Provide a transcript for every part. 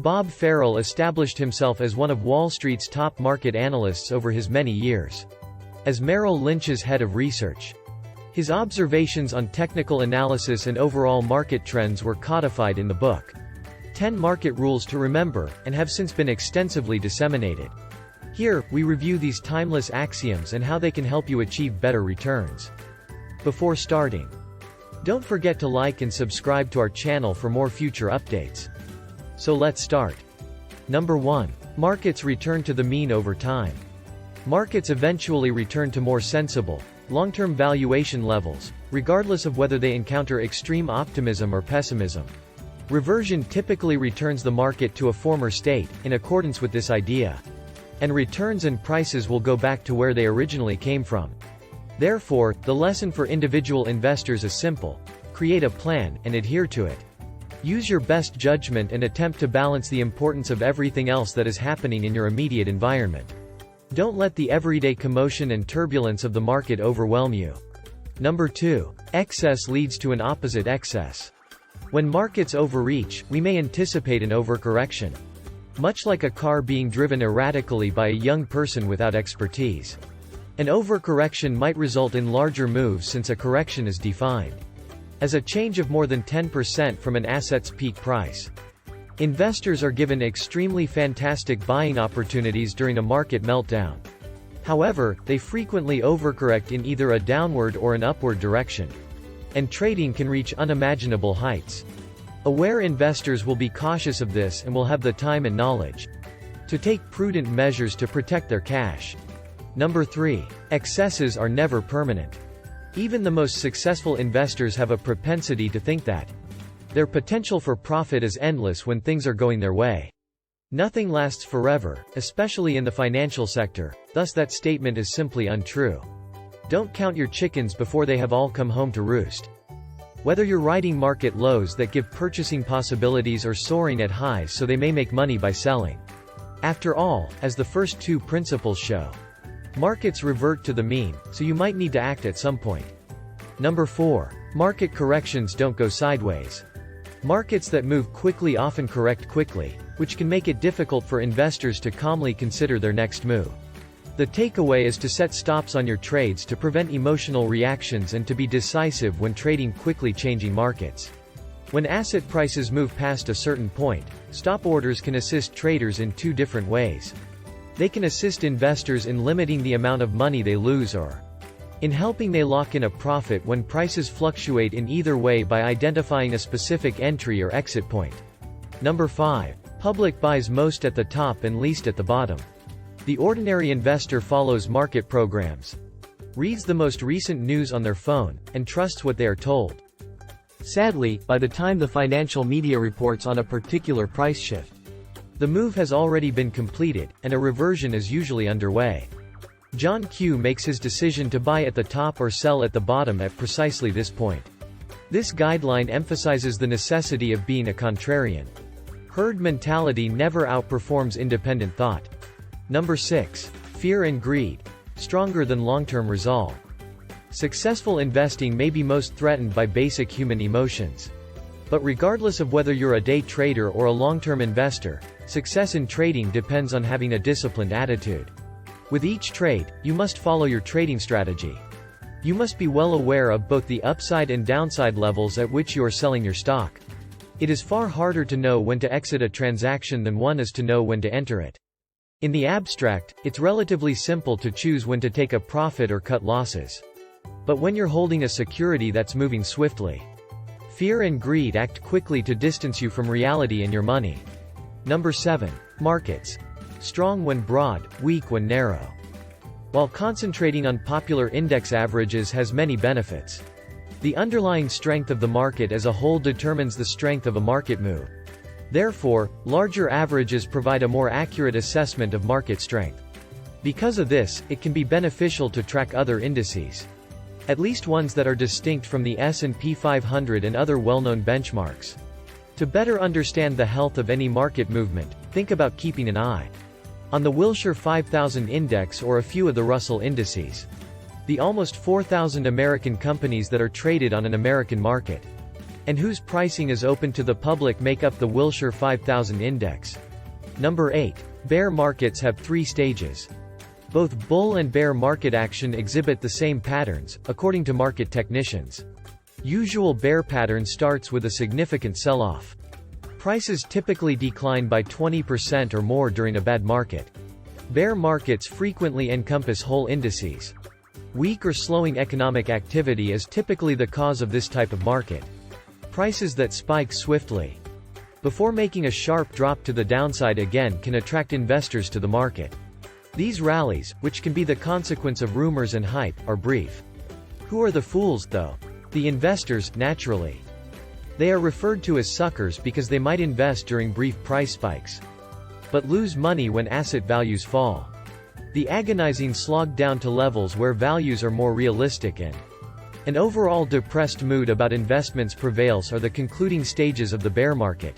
Bob Farrell established himself as one of Wall Street's top market analysts over his many years as Merrill Lynch's head of research. His observations on technical analysis and overall market trends were codified in the book 10 Market Rules to Remember, and have since been extensively disseminated. Here, we review these timeless axioms and how they can help you achieve better returns. Before starting, don't forget to like and subscribe to our channel for more future updates. So let's start. Number 1. Markets return to the mean over time. Markets eventually return to more sensible, long-term valuation levels, regardless of whether they encounter extreme optimism or pessimism. Reversion typically returns the market to a former state, in accordance with this idea. And returns and prices will go back to where they originally came from. Therefore, the lesson for individual investors is simple: create a plan, and adhere to it. Use your best judgment and attempt to balance the importance of everything else that is happening in your immediate environment. Don't let the everyday commotion and turbulence of the market overwhelm you. Number 2. Excess leads to an opposite excess. When markets overreach, we may anticipate an overcorrection. Much like a car being driven erratically by a young person without expertise. An overcorrection might result in larger moves since a correction is defined as a change of more than 10% from an asset's peak price. Investors are given extremely fantastic buying opportunities during a market meltdown. However, they frequently overcorrect in either a downward or an upward direction. And trading can reach unimaginable heights. Aware investors will be cautious of this and will have the time and knowledge to take prudent measures to protect their cash. Number 3. Excesses are never permanent. Even the most successful investors have a propensity to think that their potential for profit is endless when things are going their way. Nothing lasts forever, especially in the financial sector, thus that statement is simply untrue. Don't count your chickens before they have all come home to roost. Whether you're riding market lows that give purchasing possibilities or soaring at highs so they may make money by selling. After all, as the first 2 principles show, markets revert to the mean, so you might need to act at some point. Number 4. Market corrections don't go sideways. Markets that move quickly often correct quickly, which can make it difficult for investors to calmly consider their next move. The takeaway is to set stops on your trades to prevent emotional reactions and to be decisive when trading quickly changing markets. When asset prices move past a certain point, stop orders can assist traders in 2 different ways. They can assist investors in limiting the amount of money they lose, or in helping they lock in a profit when prices fluctuate. In either way, by identifying a specific entry or exit point. Number 5. Public buys most at the top and least at the bottom. The ordinary investor follows market programs, reads the most recent news on their phone, and trusts what they are told. Sadly, by the time the financial media reports on a particular price shift, the move has already been completed, and a reversion is usually underway. John Q makes his decision to buy at the top or sell at the bottom at precisely this point. This guideline emphasizes the necessity of being a contrarian. Herd mentality never outperforms independent thought. Number 6. Fear and greed, stronger than long-term resolve. Successful investing may be most threatened by basic human emotions. But regardless of whether you're a day trader or a long-term investor, success in trading depends on having a disciplined attitude. With each trade, you must follow your trading strategy. You must be well aware of both the upside and downside levels at which you are selling your stock. It is far harder to know when to exit a transaction than one is to know when to enter it. In the abstract, it's relatively simple to choose when to take a profit or cut losses. But when you're holding a security that's moving swiftly, fear and greed act quickly to distance you from reality and your money. Number 7. Markets, strong when broad, weak when narrow. While concentrating on popular index averages has many benefits, the underlying strength of the market as a whole determines the strength of a market move. Therefore, larger averages provide a more accurate assessment of market strength. Because of this, it can be beneficial to track other indices, at least ones that are distinct from the S&P 500 and other well-known benchmarks. To better understand the health of any market movement, think about keeping an eye on the Wilshire 5000 index or a few of the Russell indices, the almost 4,000 American companies that are traded on an American market. and whose pricing is open to the public make up the Wilshire 5000 Index. Number 8. Bear markets have 3 stages. Both bull and bear market action exhibit the same patterns, according to market technicians. Usual bear pattern starts with a significant sell-off. Prices typically decline by 20% or more during a bad market. Bear markets frequently encompass whole indices. Weak or slowing economic activity is typically the cause of this type of market. Prices that spike swiftly before making a sharp drop to the downside again can attract investors to the market. These rallies, which can be the consequence of rumors and hype, are brief. Who are the fools, though? The investors, naturally. They are referred to as suckers because they might invest during brief price spikes, but lose money when asset values fall. The agonizing slog down to levels where values are more realistic and an overall depressed mood about investments prevails are the concluding stages of the bear market.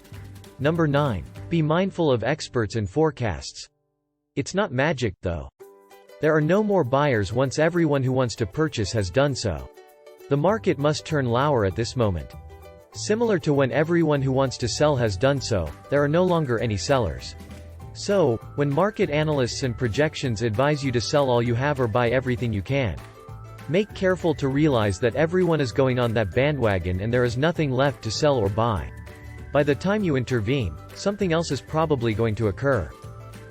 Number 9. Be mindful of experts and forecasts. It's not magic, though. There are no more buyers once everyone who wants to purchase has done so. The market must turn lower at this moment. Similar to when everyone who wants to sell has done so, there are no longer any sellers. So, when market analysts and projections advise you to sell all you have or buy everything you can, make careful to realize that everyone is going on that bandwagon and there is nothing left to sell or buy. By the time you intervene, something else is probably going to occur.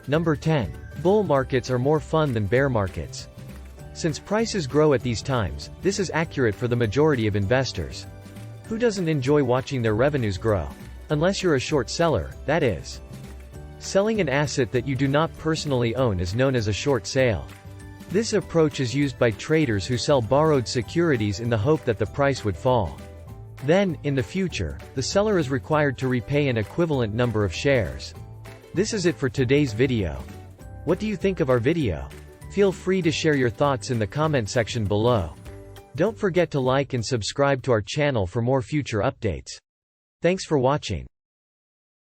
Number 10. Bull markets are more fun than bear markets. Since prices grow at these times, this is accurate for the majority of investors. Who doesn't enjoy watching their revenues grow? Unless you're a short seller, that is. Selling an asset that you do not personally own is known as a short sale. This approach is used by traders who sell borrowed securities in the hope that the price would fall. Then, in the future, the seller is required to repay an equivalent number of shares. This is it for today's video. What do you think of our video? Feel free to share your thoughts in the comment section below. Don't forget to like and subscribe to our channel for more future updates. Thanks for watching.